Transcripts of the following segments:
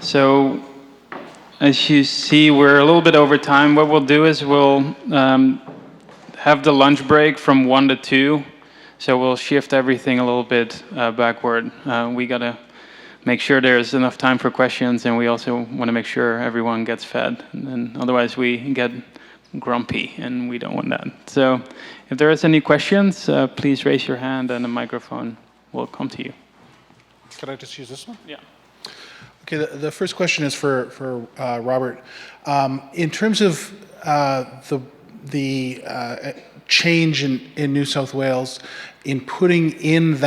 So as you see, we're a little bit over time. What we'll do is we'll have the lunch break from 1 to 2. So we'll shift everything a little bit backward. We got to make sure there's enough time for questions, and we also want to make sure everyone gets fed. And otherwise we get grumpy, and we don't want that. So if there is any questions, please raise your hand, and the microphone will come to you. Could I just use this one? Yeah. Okay, the first question is for Robert. In terms of the change in New South Wales in putting in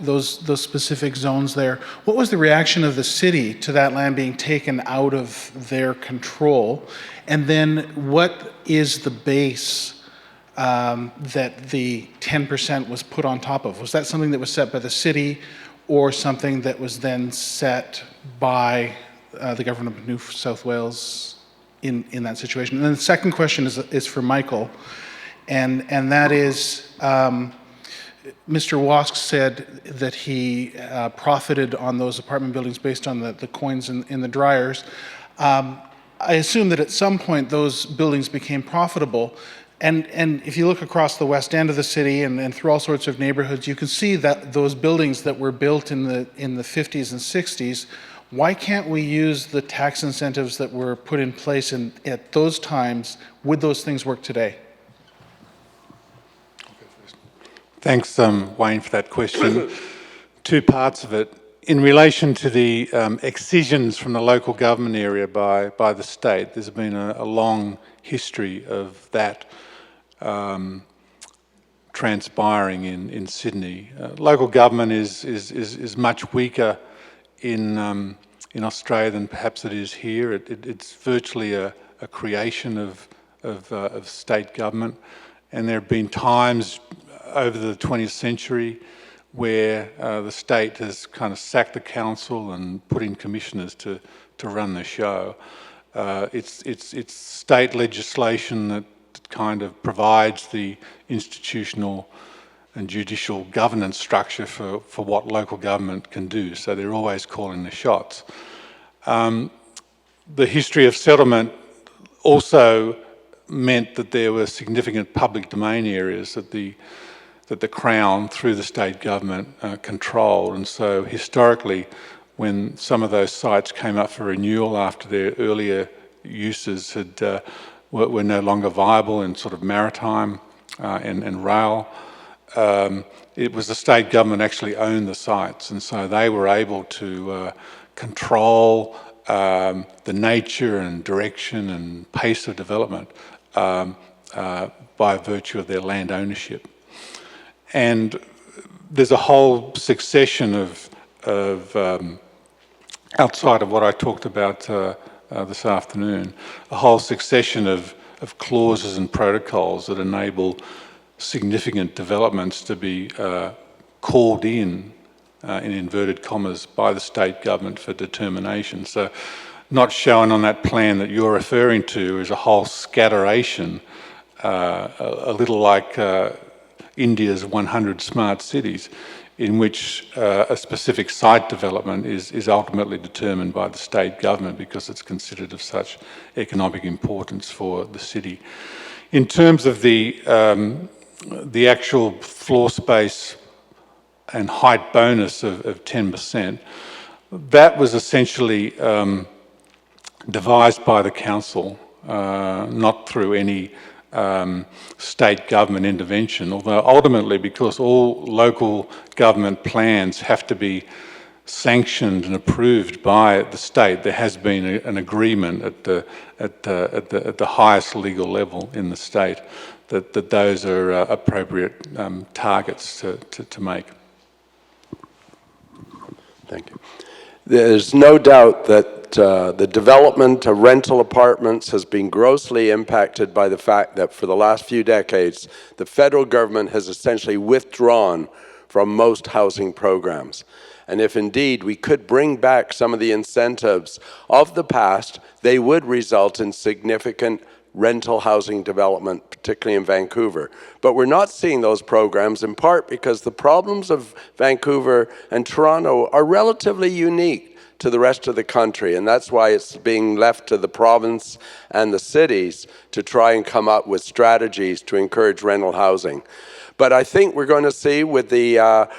those specific zones there, what was the reaction of the city to that land being taken out of their control? And then what is the base that the 10% was put on top of? Was that something that was set by the city, or something that was then set by the government of New South Wales in that situation? And then the second question is for Michael, and that is, Mr. Wask said that he profited on those apartment buildings based on the coins in the dryers. I assume that at some point those buildings became profitable. And if you look across the west end of the city and through all sorts of neighborhoods, you can see that those buildings that were built in the 50s and 60s, why can't we use the tax incentives that were put in place at those times? Would those things work today? Thanks, Wayne, for that question. Two parts of it. In relation to the excisions from the local government area by the state, there's been a long history of that transpiring in Sydney. Local government is much weaker in Australia than perhaps it is here. It's virtually a creation of state government, and there have been times over the 20th century where the state has kind of sacked the council and put in commissioners to run the show. It's state legislation that kind of provides the institutional and judicial governance structure for what local government can do, so they're always calling the shots. The history of settlement also meant that there were significant public domain areas that the Crown, through the state government, controlled. And so historically, when some of those sites came up for renewal after their earlier uses were no longer viable in sort of maritime and rail, it was the state government actually owned the sites. And so they were able to control the nature and direction and pace of development by virtue of their land ownership. And there's a whole succession of outside of what I talked about this afternoon, a whole succession of clauses and protocols that enable significant developments to be called in inverted commas, by the state government for determination. So not shown on that plan that you're referring to is a whole scatteration, a little like India's 100 smart cities, in which a specific site development is ultimately determined by the state government because it's considered of such economic importance for the city. In terms of the actual floor space and height bonus of 10%, that was essentially devised by the council, not through any state government intervention, although ultimately, because all local government plans have to be sanctioned and approved by the state, there has been an agreement at the highest legal level in the state that those are appropriate targets to make. Thank you. There's no doubt that the development of rental apartments has been grossly impacted by the fact that for the last few decades, the federal government has essentially withdrawn from most housing programs. And if indeed we could bring back some of the incentives of the past, they would result in significant rental housing development, particularly in Vancouver. But we're not seeing those programs, in part because the problems of Vancouver and Toronto are relatively unique to the rest of the country, and that's why it's being left to the province and the cities to try and come up with strategies to encourage rental housing. But I think we're going to see with the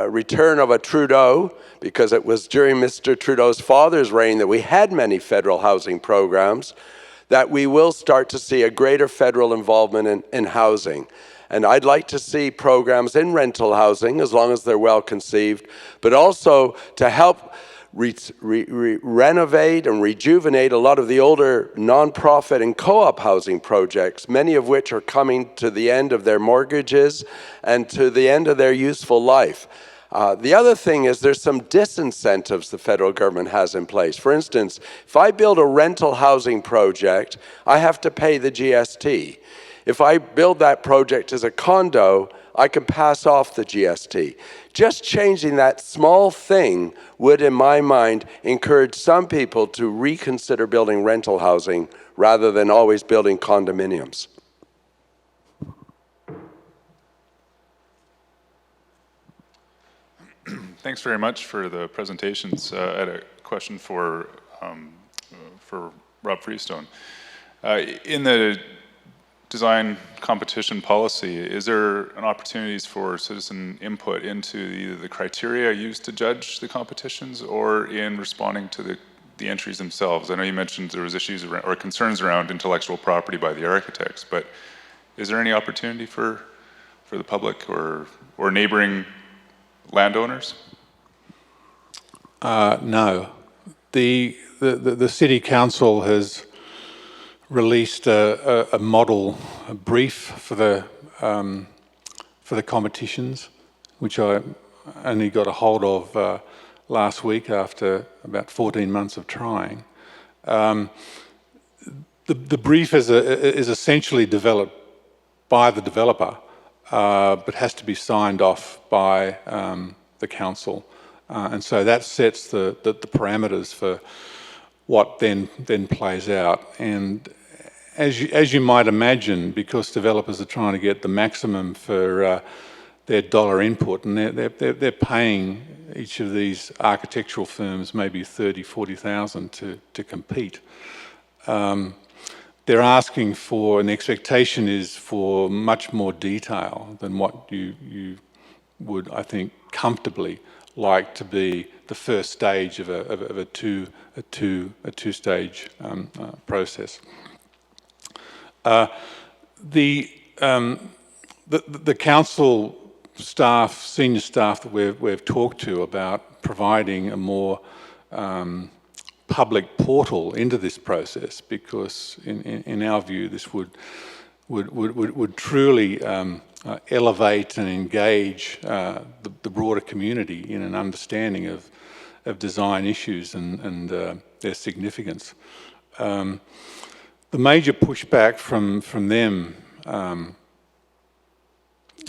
return of a Trudeau, because it was during Mr. Trudeau's father's reign that we had many federal housing programs, that we will start to see a greater federal involvement in housing. And I'd like to see programs in rental housing, as long as they're well conceived, but also to help renovate and rejuvenate a lot of the older nonprofit and co-op housing projects, many of which are coming to the end of their mortgages and to the end of their useful life. The other thing is there's some disincentives the federal government has in place. For instance, if I build a rental housing project, I have to pay the GST. If I build that project as a condo, I can pass off the GST. Just changing that small thing would, in my mind, encourage some people to reconsider building rental housing rather than always building condominiums. Thanks very much for the presentations. I had a question for Rob Freestone. In the design competition policy, is there an opportunities for citizen input into either the criteria used to judge the competitions or in responding to the entries themselves? I know you mentioned there was issues around, or concerns around intellectual property by the architects, but is there any opportunity for the public or neighboring landowners? No. The City Council has released a model brief for the competitions, which I only got a hold of last week after about 14 months of trying. The brief is essentially developed by the developer, but has to be signed off by the council. And so that sets the parameters for what then plays out. And as you might imagine, because developers are trying to get the maximum for their dollar input, and they're paying each of these architectural firms maybe $30,000-$40,000 to compete. They're asking for, and the expectation is for much more detail than what you would, I think, comfortably like to be the first stage of a two-stage process. The council staff, senior staff that we've talked to about providing a more public portal into this process, because in our view this would truly elevate and engage the broader community in an understanding of design issues and their significance. The major pushback from them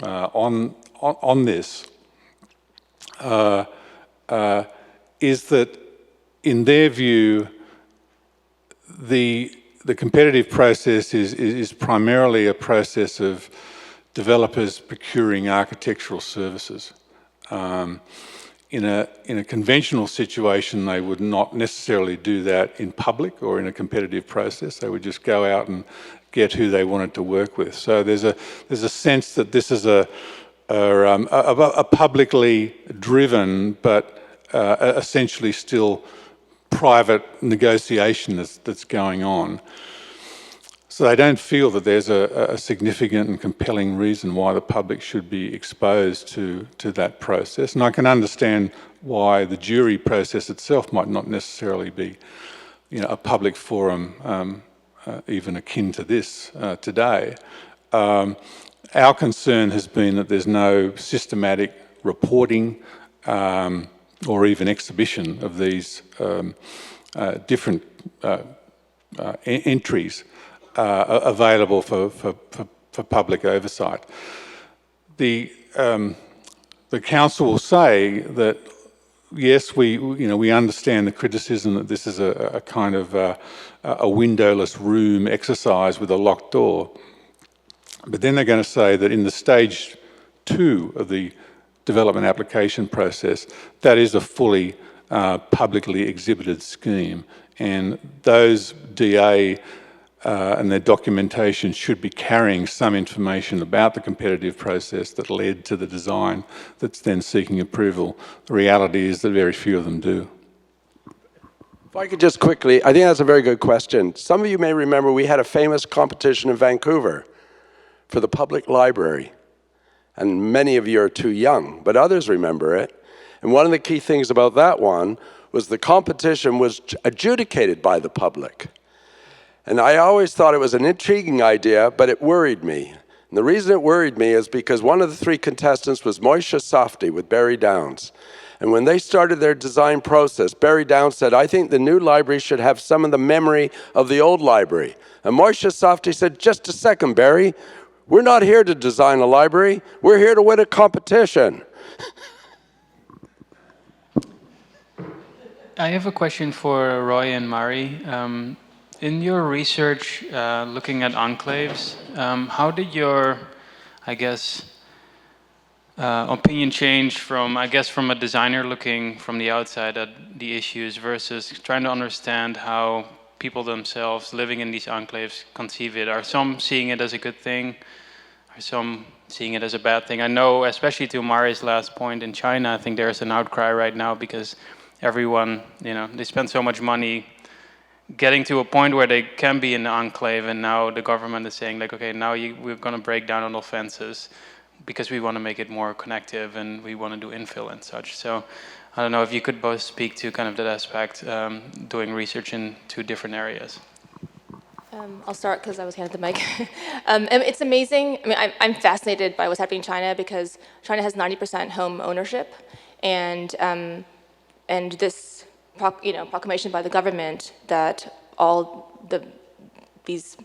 on this is that, in their view, the competitive process is primarily a process of developers procuring architectural services. In a conventional situation, they would not necessarily do that in public or in a competitive process. They would just go out and get who they wanted to work with. So there's a sense that this is a publicly driven but essentially still private negotiation that's going on. So they don't feel that there's a significant and compelling reason why the public should be exposed to that process. And I can understand why the jury process itself might not necessarily be, a public forum even akin to this today. Our concern has been that there's no systematic reporting or even exhibition of these different entries available for public oversight. The council will say that yes, we understand the criticism that this is a kind of a windowless room exercise with a locked door, but then they're going to say that in the stage 2 of the development application process, that is a fully publicly exhibited scheme. And those DA and their documentation should be carrying some information about the competitive process that led to the design that's then seeking approval. The reality is that very few of them do. If I could just quickly, I think that's a very good question. Some of you may remember we had a famous competition in Vancouver for the public library. And many of you are too young, but others remember it. And one of the key things about that one was the competition was adjudicated by the public. And I always thought it was an intriguing idea, but it worried me. And the reason it worried me is because one of the three contestants was Moishe Softy with Barry Downs. And when they started their design process, Barry Downs said, I think the new library should have some of the memory of the old library. And Moishe Softy said, just a second, Barry, we're not here to design a library, we're here to win a competition. I have a question for Roy and Mari. In your research, looking at enclaves, how did your, I guess, opinion change from, from a designer looking from the outside at the issues versus trying to understand how people themselves living in these enclaves conceive it? Are some seeing it as a good thing? Are some seeing it as a bad thing? I know, especially to Mari's last point, in China, I think there's an outcry right now because everyone, they spend so much money getting to a point where they can be in the enclave, and now the government is saying, like, okay, now we're going to break down all fences because we want to make it more connective and we want to do infill and such. So I don't know if you could both speak to kind of that aspect, doing research in two different areas. I'll start because I was handed the mic. It's amazing. I mean, I'm fascinated by what's happening in China because China has 90% home ownership, and this proclamation by the government that all these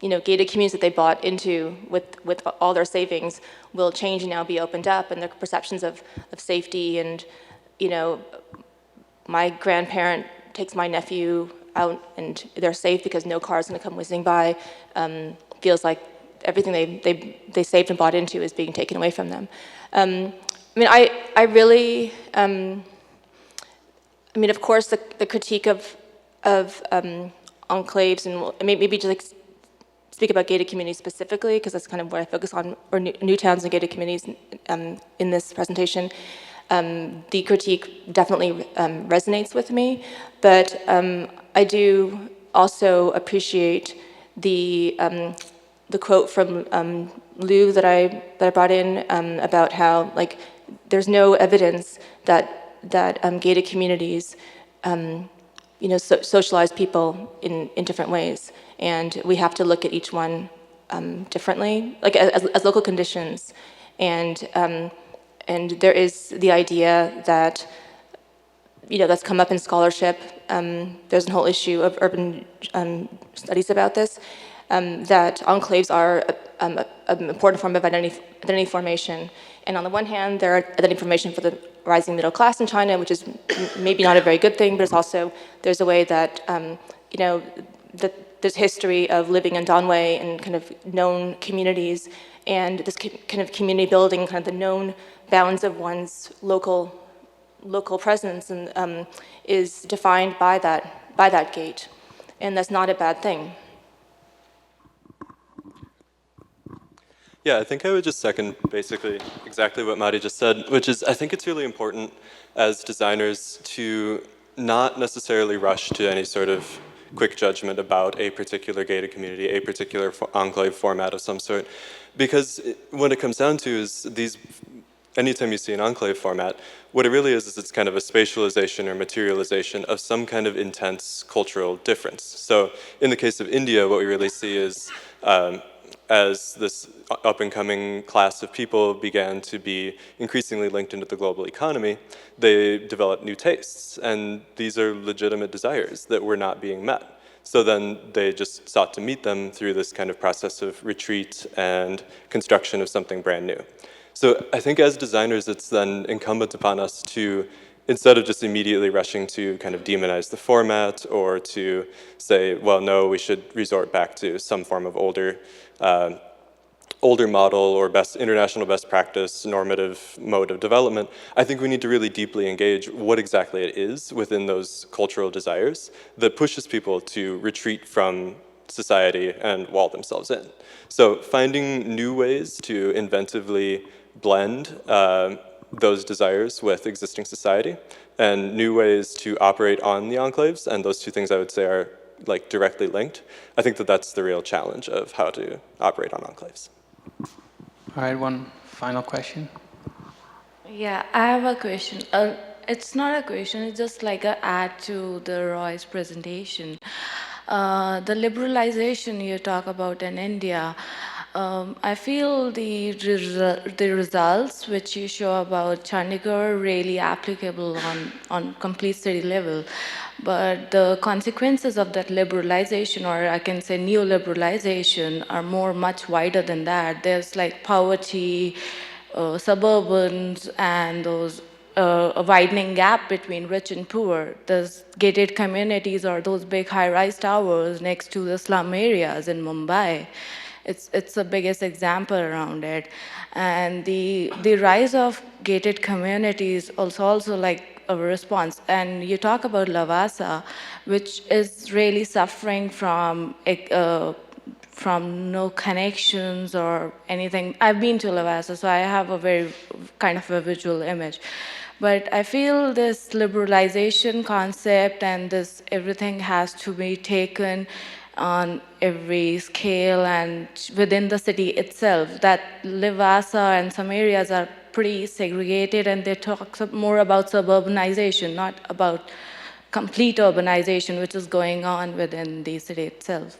gated communities that they bought into with all their savings will change and now be opened up, and their perceptions of safety, and my grandparent takes my nephew out and they're safe because no car is going to come whizzing by. Feels like everything they saved and bought into is being taken away from them. I really, of course, the critique of enclaves, and maybe just speak about gated communities specifically, because that's kind of what I focus on, or new towns and gated communities in this presentation. The critique definitely resonates with me, but I do also appreciate the quote from Lou that I brought in about how there's no evidence that gated communities socialize people in different ways, and we have to look at each one differently, as local conditions, and there is the idea that that's come up in scholarship. There's a whole issue of urban studies about this, that enclaves are an important form of identity formation. And on the one hand, they're identity formation for the rising middle class in China, which is maybe not a very good thing, but it's also, there's a way that, that there's history of living in Danwei and kind of known communities, and this kind of community building, kind of the known bounds of one's local presence, and is defined by that gate, and that's not a bad thing. Yeah, I think I would just second basically exactly what Mari just said, which is I think it's really important as designers to not necessarily rush to any sort of quick judgment about a particular gated community, a particular enclave format of some sort, because what it comes down to is anytime you see an enclave format, what it really is it's kind of a spatialization or materialization of some kind of intense cultural difference. So in the case of India, what we really see is as this up-and-coming class of people began to be increasingly linked into the global economy, they developed new tastes, and these are legitimate desires that were not being met. So then they just sought to meet them through this kind of process of retreat and construction of something brand new. So I think as designers, it's then incumbent upon us to, instead of just immediately rushing to kind of demonize the format or to say, well, no, we should resort back to some form of older older model or international best practice normative mode of development, I think we need to really deeply engage what exactly it is within those cultural desires that pushes people to retreat from society and wall themselves in. So finding new ways to inventively blend those desires with existing society and new ways to operate on the enclaves, and those two things I would say are like directly linked. I think that that's the real challenge of how to operate on enclaves. All right, one final question. Yeah, I have a question. It's not a question, it's just like an add to the Roy's presentation. The liberalization you talk about in India, I feel the results which you show about Chandigarh are really applicable on complete city level. But the consequences of that liberalization, or I can say neoliberalization, are much wider than that. There's like poverty, suburbans, and those a widening gap between rich and poor. There's gated communities or those big high-rise towers next to the slum areas in Mumbai. It's the biggest example around it. And the rise of gated communities also like a response. And you talk about Lavasa, which is really suffering from no connections or anything. I've been to Lavasa, so I have a very kind of a visual image. But I feel this liberalization concept and this everything has to be taken on every scale and within the city itself. That Lavasa and some areas are pretty segregated, and they talk more about suburbanization, not about complete urbanization, which is going on within the city itself.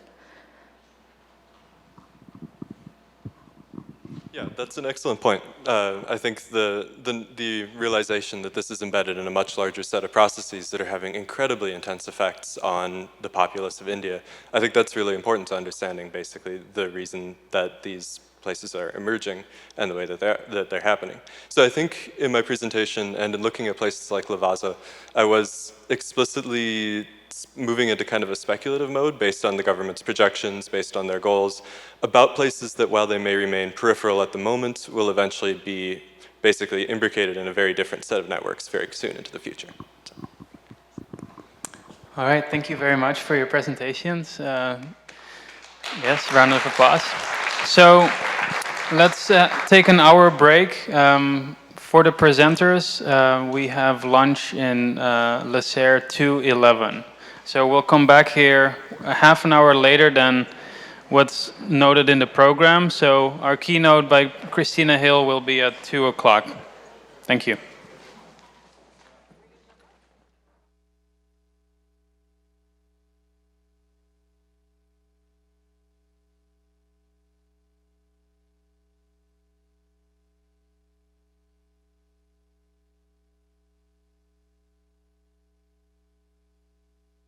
Yeah, that's an excellent point. I think the realization that this is embedded in a much larger set of processes that are having incredibly intense effects on the populace of India, I think that's really important to understanding basically the reason that these places are emerging and the way that they're happening. So I think in my presentation and in looking at places like Lavasa, I was explicitly moving into kind of a speculative mode based on the government's projections, based on their goals, about places that while they may remain peripheral at the moment, will eventually be basically imbricated in a very different set of networks very soon into the future. So. All right, thank you very much for your presentations. Yes, round of applause. So let's take an hour break. For the presenters, we have lunch in Le Serre 211. So we'll come back here a half an hour later than what's noted in the program. So our keynote by Christina Hill will be at 2 o'clock. Thank you.